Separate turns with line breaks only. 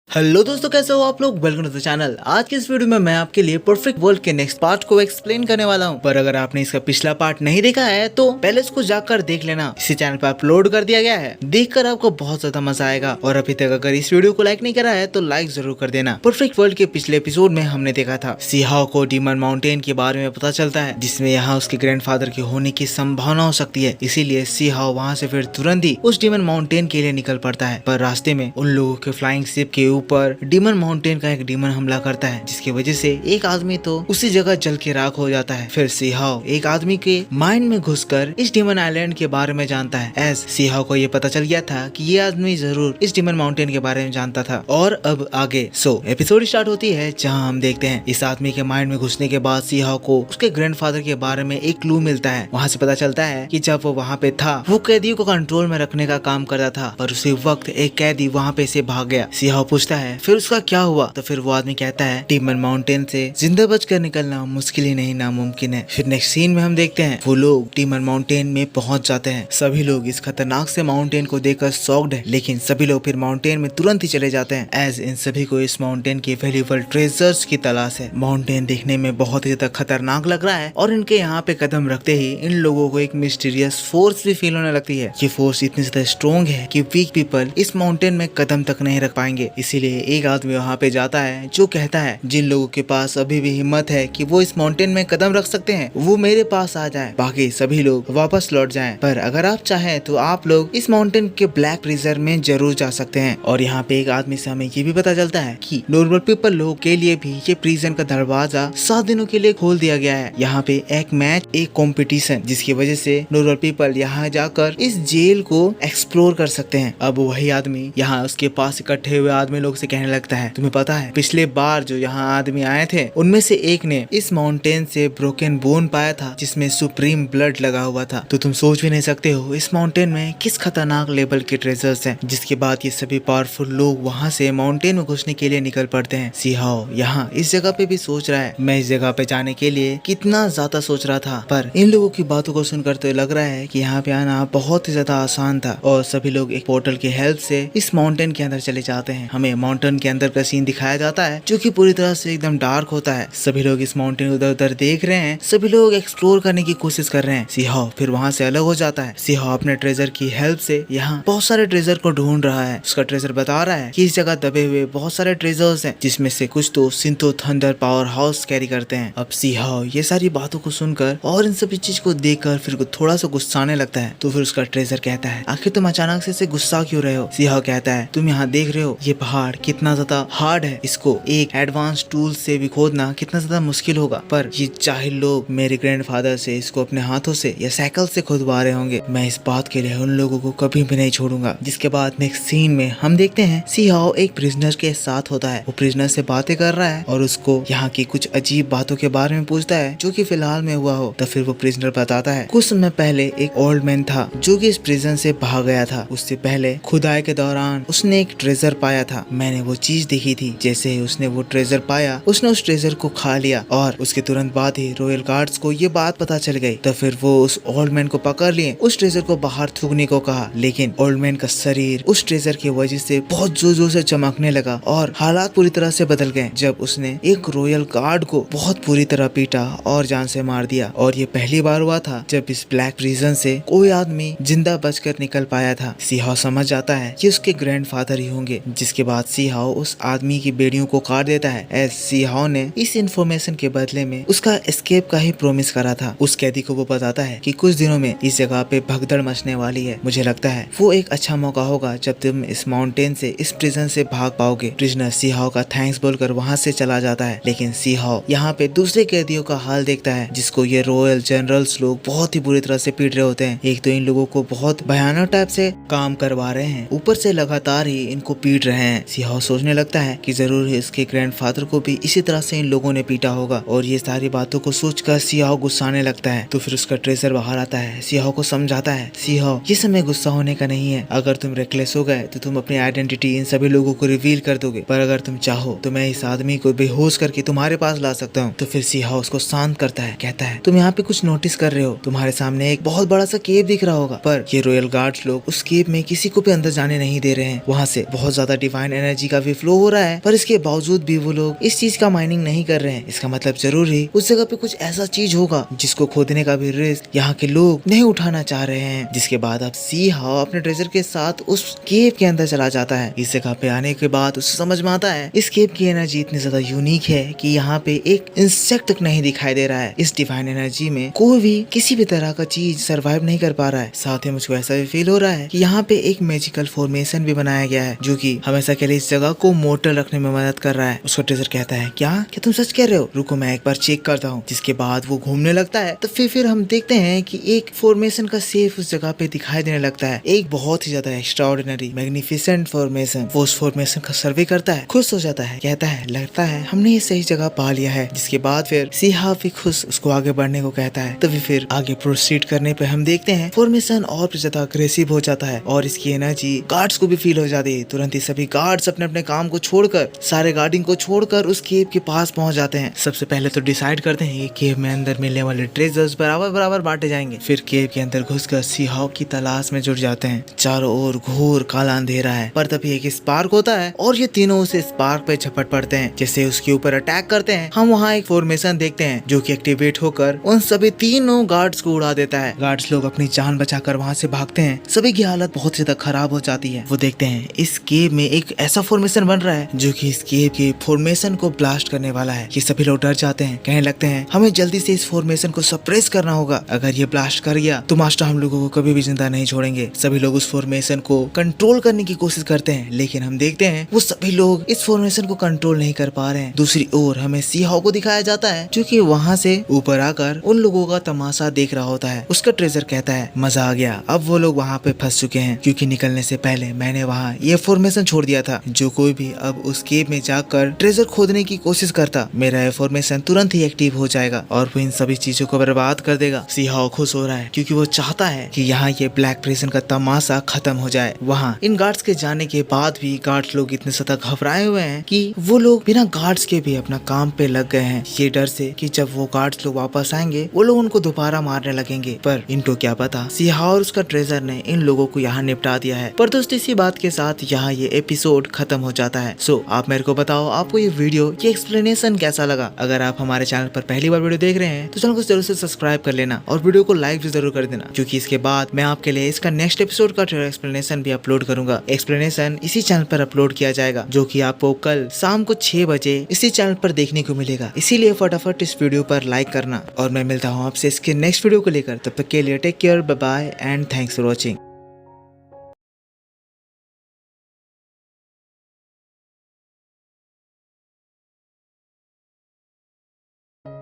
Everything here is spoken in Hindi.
हेलो दोस्तों, कैसे हो आप लोग। Welcome to the channel. आज के इस वीडियो में मैं आपके लिए परफेक्ट वर्ल्ड के नेक्स्ट पार्ट को एक्सप्लेन करने वाला हूं। पर अगर आपने इसका पिछला पार्ट नहीं देखा है तो पहले इसको जाकर देख लेना। इसी चैनल पर अपलोड कर दिया गया है, देखकर आपको बहुत ज्यादा मजा आएगा। और अभी तक अगर इस वीडियो को लाइक नहीं करा है तो लाइक जरूर कर देना। परफेक्ट वर्ल्ड के पिछले एपिसोड में हमने देखा था सी हाओ को डीमन माउंटेन के बारे में पता चलता है, जिसमें यहाँ उसके ग्रैंडफादर के होने की संभावना हो सकती है। इसीलिए सी हाओ वहाँ से फिर तुरंत ही उस डीमन माउंटेन के लिए निकल पड़ता है। पर रास्ते में उन लोगों के फ्लाइंग शिप के ऊपर डीमन माउंटेन का एक डीमन हमला करता है, जिसकी वजह से एक आदमी तो उसी जगह जल के राख हो जाता है। फिर सी हाओ एक आदमी के माइंड में घुसकर इस डीमन आइलैंड के बारे में जानता है। एज सी हाओ को ये पता चल गया था कि ये आदमी जरूर इस डीमन माउंटेन के बारे में जानता था। और अब आगे एपिसोड स्टार्ट होती है, जहाँ हम देखते हैं इस आदमी के माइंड में घुसने के बाद सी हाओ को उसके ग्रैंडफादर के बारे में एक क्लू मिलता है। वहाँ से पता चलता है कि जब वो वहाँ पे था वो कैदियों को कंट्रोल में रखने का काम करता था, पर उसी वक्त एक कैदी वहाँ पे से भाग गया। सी हाओ पूछता है फिर उसका क्या हुआ, तो फिर वो आदमी कहता है डीमन माउंटेन से जिंदा बचकर निकलना मुश्किल ही नहीं नामुमकिन है। फिर नेक्स्ट सीन में हम देखते हैं वो लोग डीमन माउंटेन में पहुंच जाते हैं। सभी लोग इस खतरनाक से माउंटेन को देखकर शॉक्ड है, लेकिन सभी लोग फिर माउंटेन में तुरंत ही चले जाते हैं। एज इन सभी को इस माउंटेन के वैल्यूएबल ट्रेजर्स की तलाश है। माउंटेन देखने में बहुत ही ज्यादा खतरनाक लग रहा है और इनके यहाँ पे कदम रखते ही इन लोगों को एक मिस्टीरियस फोर्स भी फील होने लगती है। ये फोर्स इतनी ज्यादा स्ट्रॉन्ग है कि वीक पीपल इस माउंटेन में कदम तक नहीं रख पाएंगे। इसीलिए एक आदमी वहाँ पे जाता है जो कहता है जिन लोगों के पास अभी भी हिम्मत है कि वो इस माउंटेन में कदम रख सकते हैं वो मेरे पास आ जाए, बाकी सभी लोग वापस लौट जाएं। पर अगर आप चाहें तो आप लोग इस माउंटेन के ब्लैक प्रिजर में जरूर जा सकते हैं। और यहाँ पे एक आदमी से हमें ये भी पता चलता है कि नॉर्मल पीपल लोगों के लिए भी ये प्रिजन का दरवाजा 7 दिनों के लिए खोल दिया गया है। यहाँ पे एक मैच, एक कॉम्पिटिशन, जिसकी वजह से नॉर्मल पीपल यहाँ जाकर इस जेल को एक्सप्लोर कर सकते हैं। अब वही आदमी यहाँ उसके पास इकट्ठे हुए आदमी लोग से कहने लगता है तुम्हें पता है पिछले बार जो यहाँ आदमी आए थे उनमें से एक ने इस माउंटेन से ब्रोकन बोन पाया था जिसमें सुप्रीम ब्लड लगा हुआ था। तो तुम सोच भी नहीं सकते हो इस माउंटेन में किस खतरनाक लेवल के ट्रेजर्स हैं। जिसके बाद ये सभी पावरफुल लोग वहाँ से माउंटेन में घुसने के लिए निकल पड़ते हैं। सी हाओ यहाँ इस जगह पे भी सोच रहा है मैं इस जगह पे जाने के लिए कितना ज्यादा सोच रहा था, पर इन लोगों की बातों को सुनकर तो लग रहा है कि यहाँ पे आना बहुत ही ज्यादा आसान था। और सभी लोग एक पोर्टल की हेल्प से इस माउंटेन के अंदर चले जाते हैं। हमें माउंटेन के अंदर का सीन दिखाया जाता है जो कि पूरी तरह से एकदम डार्क होता है। सभी लोग इस माउंटेन उधर उधर देख रहे हैं, सभी लोग एक्सप्लोर करने की कोशिश कर रहे हैं। सी हाओ फिर वहाँ से अलग हो जाता है। सी हाओ अपने ट्रेजर की हेल्प से यहाँ बहुत सारे ट्रेजर को ढूंढ रहा है। उसका ट्रेजर बता रहा है कि इस जगह दबे हुए बहुत सारे ट्रेजर्स हैं, जिसमें से कुछ तो Cinthol thunder power house carry करते हैं। अब सी हाओ ये सारी बातों को सुनकर और इन सभी चीज को देखकर फिर थोड़ा सा गुस्साने लगता है। तो फिर उसका ट्रेजर कहता है आखिर तुम अचानक से गुस्सा क्यों रहे हो। सी हाओ कहता है तुम यहाँ देख रहे हो ये पहाड़ कितना ज्यादा हार्ड है, इसको एक एडवांस टूल से भी खोदना कितना ज्यादा मुश्किल होगा, पर ये चाहे लोग मेरे ग्रैंडफादर से इसको अपने हाथों से या साइकिल से खुदवा रहे होंगे, मैं इस बात के लिए उन लोगों को कभी भी नहीं छोड़ूंगा। जिसके बाद नेक्स्ट सीन में हम देखते हैं सी हाओ एक प्रिजनर के साथ होता है। वो प्रिजनर से बातें कर रहा है और उसको यहाँ की कुछ अजीब बातों के बारे में पूछता है जो कि फिलहाल में हुआ हो। तो फिर वो प्रिजनर बताता है कुछ समय पहले एक ओल्ड मैन था जो कि इस प्रिजन से भाग गया था। उससे पहले खुदाई के दौरान उसने एक ट्रेजर पाया था। मैंने वो चीज देखी थी। जैसे ही उसने वो ट्रेजर पाया उसने उस ट्रेजर को खा लिया और उसके तुरंत बाद ही रॉयल गार्ड्स को ये बात पता चल गई। तो फिर वो उस ओल्ड मैन को पकड़ लिए, उस ट्रेजर को बाहर थूकने को कहा, लेकिन ओल्ड मैन का शरीर उस ट्रेजर की वजह से बहुत जोर जोर से चमकने लगा और हालात पूरी तरह से बदल गए जब उसने एक रॉयल गार्ड को बहुत बुरी तरह पीटा और जान से मार दिया। और ये पहली बार हुआ था जब इस ब्लैक प्रिजन से कोई आदमी जिंदा बचकर निकल पाया था। सी हाओ समझ जाता है कि उसके ग्रैंडफादर ही होंगे। जिसके बाद सी हाओ उस आदमी की बेड़ियों को काट देता है। एज सी हाओ ने इस इंफॉर्मेशन के बदले में उसका एस्केप का ही प्रॉमिस करा था। उस कैदी को वो बताता है कि कुछ दिनों में इस जगह पे भगदड़ मचने वाली है। मुझे लगता है वो एक अच्छा मौका होगा जब तुम इस माउंटेन से, इस प्रिजन से भाग पाओगे। प्रिजनर सी हाओ का थैंक्स बोलकर वहाँ से चला जाता है। लेकिन सी हाओ यहाँ पे दूसरे कैदियों का हाल देखता है जिसको ये रॉयल जनरल्स लोग बहुत ही बुरी तरह से पीट रहे होते हैं। एक तो इन लोगों को बहुत भयानक टाइप से काम करवा रहे हैं, ऊपर से लगातार ही इनको पीट रहे हैं। सी हाओ सोचने लगता है कि जरूर इसके ग्रैंडफादर को भी इसी तरह से इन लोगों ने पीटा होगा। और ये सारी बातों को सोचकर सी हाओ गुस्साने लगता है। तो फिर उसका ट्रेजर बाहर आता है, सी हाओ को समझाता है सी हाओ ये समय गुस्सा होने का नहीं है। अगर तुम रेकलेस हो गए तो तुम अपनी आइडेंटिटी इन सभी लोगों को रिवील कर दोगे, पर अगर तुम चाहो तो मैं इस आदमी को बेहोश करके तुम्हारे पास ला सकता हूँ। तो फिर सी हाओ उसको शांत करता है, कहता है तुम यहाँ पे कुछ नोटिस कर रहे हो, तुम्हारे सामने एक बहुत बड़ा सा केव दिख रहा होगा, पर ये रॉयल गार्ड्स लोग उस केव में किसी को भी अंदर जाने नहीं दे रहे हैं। वहाँ से बहुत ज्यादा डिवाइन एनर्जी का भी फ्लो हो रहा है, पर इसके बावजूद भी वो लोग इस चीज का माइनिंग नहीं कर रहे हैं। इसका मतलब जरूर ही उस जगह पे कुछ ऐसा चीज होगा जिसको खोदने का भी रिस्क यहाँ के लोग नहीं उठाना चाह रहे हैं। जिसके बाद अब सी हाओ अपने ट्रेजर के साथ उस केव के अंदर चला जाता है। इस जगह पे आने के बाद उसे समझ में आता है इस केव की एनर्जी इतनी ज्यादा यूनिक है कि यहाँ पे एक इंसेक्ट तक नहीं दिखाई दे रहा है। इस डिवाइन एनर्जी में कोई भी किसी भी तरह का चीज सरवाइव नहीं कर पा रहा है। साथ ही मुझको ऐसा भी फील हो रहा है कि यहाँ पे एक मैजिकल फॉर्मेशन भी बनाया गया है जो कि हमेशा के लिए इस जगह को मोटल रखने में मदद कर रहा है। उसका ट्रेजर कहता है क्या तुम सच कह रहे हो, रुको मैं एक बार चेक करता हूँ। जिसके बाद वो घूमने लगता है तो फिर हम देखते हैं कि एक फॉर्मेशन का सेफ उस जगह पे दिखाई देने लगता है। एक बहुत ही ज्यादा एक्स्ट्राऑर्डिनरी मैग्निफिसेंट फॉर्मेशन। वो उस फॉर्मेशन का सर्वे करता है, खुश हो जाता है, कहता है लगता है हमने ये सही जगह पा लिया है। जिसके बाद फिर सी हाओ भी खुश उसको आगे बढ़ने को कहता है। तभी फिर आगे प्रोसीड करने पे हम देखते हैं फॉर्मेशन और भी ज्यादा अग्रेसिव हो जाता है और इसकी एनर्जी गार्ड्स को भी फील हो जाती है। तुरंत ही सभी गार्ड्स अपने अपने काम को छोड़कर, सारे गार्डिंग को छोड़कर उस केव के पास पहुंच जाते हैं। सबसे पहले तो डिसाइड करते हैं कि केव में अंदर मिलने वाले ट्रेजर्स बराबर बराबर बांटे जाएंगे। फिर केव के अंदर घुसकर सी हाओ की तलाश में जुट जाते हैं। चारों ओर घोर काला अंधेरा है, पर तभी एक स्पार्क होता है और ये तीनों उस स्पार्क पे झपट पड़ते हैं। जैसे उसके ऊपर अटैक करते हैं हम वहाँ एक फॉर्मेशन देखते हैं जो कि एक्टिवेट होकर उन सभी तीनों गार्ड्स को उड़ा देता है। गार्ड्स लोग अपनी जान बचाकर वहाँ से भागते हैं। सभी की हालत बहुत ज्यादा खराब हो जाती है। वो देखते हैं इस केव में एक ऐसा फॉर्मेशन बन रहा है जो कि इस केव के फॉर्मेशन को ब्लास्ट करने वाला है। ये सभी लोग डर जाते हैं, कहने लगते हैं हमें जल्दी से इस फॉर्मेशन को सप्रेस करना होगा। अगर ये ब्लास्ट कर गया तो मास्टर हम लोगों को कभी भी जिंदा नहीं छोड़ेंगे। सभी लोग उस फॉर्मेशन को कंट्रोल करने की कोशिश करते हैं, लेकिन हम देखते हैं वो सभी लोग इस फॉर्मेशन को कंट्रोल नहीं कर पा रहे हैं। दूसरी ओर हमें सी हाओ को दिखाया जाता है जो कि वहाँ से ऊपर आकर उन लोगों का तमाशा देख रहा होता है। उसका ट्रेजर कहता है मजा आ गया, अब वो लोग वहाँ पे फंस चुके हैं क्योंकि निकलने से पहले मैंने वहाँ ये फॉर्मेशन छोड़ दिया था। जो कोई भी अब उस केव में जाकर ट्रेजर खोदने की कोशिश करता, मेरा ये फॉर्मेशन तुरंत ही एक्टिव हो जाएगा और वो इन सभी चीजों को बर्बाद कर देगा। सी हाओ खुश हो रहा है क्योंकि वो चाहता है कि यहाँ ये ब्लैक प्रिजन का तमाशा खत्म हो जाए। वहाँ इन गार्ड्स के जाने के बाद भी गार्ड्स लोग इतने ज्यादा घबराए हुए हैं कि वो लोग बिना गार्ड्स के भी अपना काम पे लग गए हैं, ये डर से कि जब वो गार्ड्स लोग वापस आएंगे वो लोग उनको दोबारा मारने लगेंगे। पर इनको क्या पता सी हाओ और उसका ट्रेजर ने इन लोगों को यहाँ निपटा दिया है। पर दोस्तों इसी बात के साथ यहाँ ये एपिसोड खत्म हो जाता है। सो आप मेरे को बताओ आपको ये वीडियो, ये एक्सप्लेनेशन कैसा लगा। अगर आप हमारे चैनल पर पहली बार वीडियो देख रहे हैं तो चैनल को जरूर से सब्सक्राइब कर लेना और वीडियो को लाइक भी जरूर कर देना, क्योंकि इसके बाद मैं आपके लिए इसका नेक्स्ट एपिसोड का एक्सप्लेनेशन भी अपलोड करूंगा। एक्सप्लेनेशन इसी चैनल पर अपलोड किया जाएगा जो कि आपको कल शाम को 6 बजे इसी चैनल पर देखने को मिलेगा। इसीलिए फटाफट इस वीडियो पर लाइक करना और मैं मिलता हूँ आपसे इसके नेक्स्ट वीडियो को लेकर। तब तक के लिए take care, bye bye and thanks for watching.